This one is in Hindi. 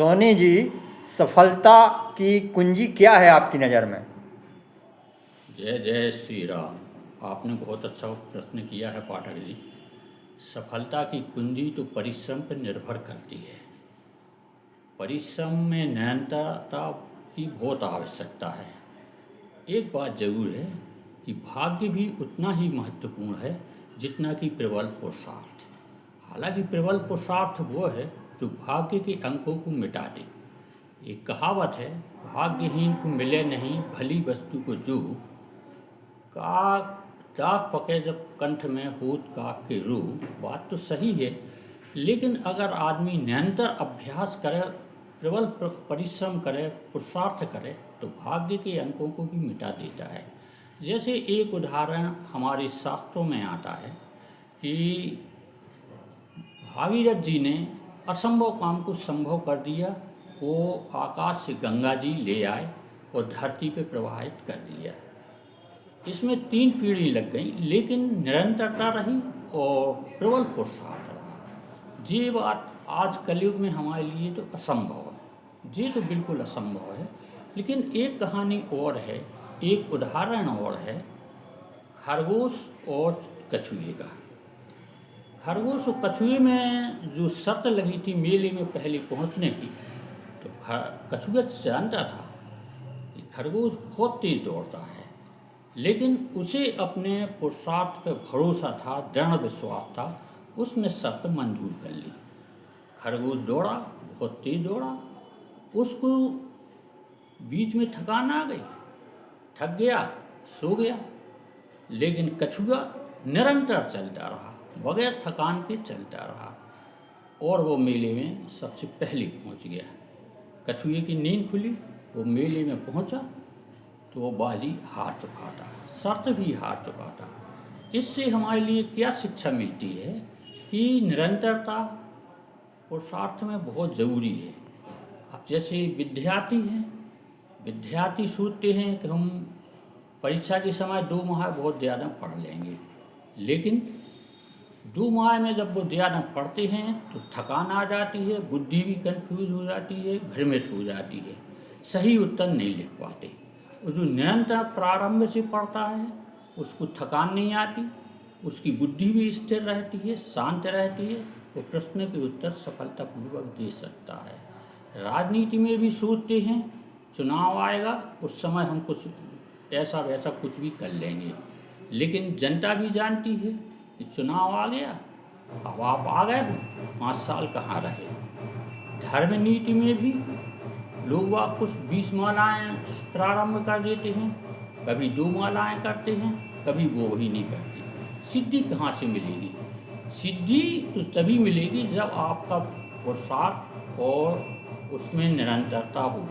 सोनी जी, सफलता की कुंजी क्या है आपकी नज़र में? जय जय श्री राम। आपने बहुत अच्छा प्रश्न किया है पाठक जी। सफलता की कुंजी तो परिश्रम पर निर्भर करती है। परिश्रम में निरंतरता की बहुत आवश्यकता है। एक बात जरूर है कि भाग्य भी उतना ही महत्वपूर्ण है जितना कि प्रबल पुरुषार्थ। हालांकि प्रबल पुरुषार्थ वो है जो भाग्य के अंकों को मिटा दे। एक कहावत है, भाग्यहीन को मिले नहीं भली वस्तु को जो, काग दाग पके जब कंठ में होत काग के रूप। बात तो सही है, लेकिन अगर आदमी निरंतर अभ्यास करे, प्रबल परिश्रम करे, पुरुषार्थ करे, तो भाग्य के अंकों को भी मिटा देता है। जैसे एक उदाहरण हमारे शास्त्रों में आता है कि भागीरथ जी ने असंभव काम को संभव कर दिया। वो आकाश से गंगा जी ले आए और धरती पे प्रवाहित कर दिया। इसमें 3 पीढ़ी लग गई, लेकिन निरंतरता रही और प्रबल पुरुषार्थ रहा। ये बात आज कलयुग में हमारे लिए तो असंभव है। ये तो बिल्कुल असंभव है। लेकिन एक कहानी और है, एक उदाहरण और है, खरगोश और कछुए का। खरगोश और कछुए में जो शर्त लगी थी मेले में पहले पहुंचने की, तो कछुआ जानता था कि खरगोश बहुत तेज दौड़ता है, लेकिन उसे अपने पुरुषार्थ पर भरोसा था, दृढ़ विश्वास था। उसने शर्त मंजूर कर ली। खरगोश दौड़ा, बहुत तेज दौड़ा। उसको बीच में थकान आ गई, थक गया, सो गया। लेकिन कछुआ निरंतर चलता रहा, बगैर थकान के चलता रहा, और वो मेले में सबसे पहले पहुंच गया। कछुए की नींद खुली, वो मेले में पहुंचा तो वो बाजी हार चुका था, शर्त भी हार चुका था। इससे हमारे लिए क्या शिक्षा मिलती है कि निरंतरता पुरुषार्थ में बहुत ज़रूरी है। अब जैसे विद्यार्थी हैं, विद्यार्थी सोचते हैं कि हम परीक्षा के समय 2 माह बहुत ज़्यादा पढ़ लेंगे, लेकिन 2 माह में जब वो ज़्यादा पढ़ते हैं तो थकान आ जाती है, बुद्धि भी कंफ्यूज हो जाती है, भ्रमित हो जाती है, सही उत्तर नहीं लिख पाते। और जो निरंतर प्रारंभ से पढ़ता है उसको थकान नहीं आती, उसकी बुद्धि भी स्थिर रहती है, शांत रहती है, वो प्रश्न के उत्तर सफलतापूर्वक दे सकता है। राजनीति में भी सोचते हैं चुनाव आएगा, उस समय हम कुछ ऐसा वैसा कुछ भी कर लेंगे, लेकिन जनता भी जानती है कि चुनाव आ गया, अब आप आ गए हो, 5 साल कहाँ रहे। धर्म नीति में भी लोग आप कुछ 20 मालाएँ प्रारंभ कर देते हैं, कभी 2 मालाएँ करते हैं, कभी वो ही नहीं करते। सिद्धि कहाँ से मिलेगी? सिद्धि तो तभी मिलेगी जब आपका पुरुषार्थ और उसमें निरंतरता हो।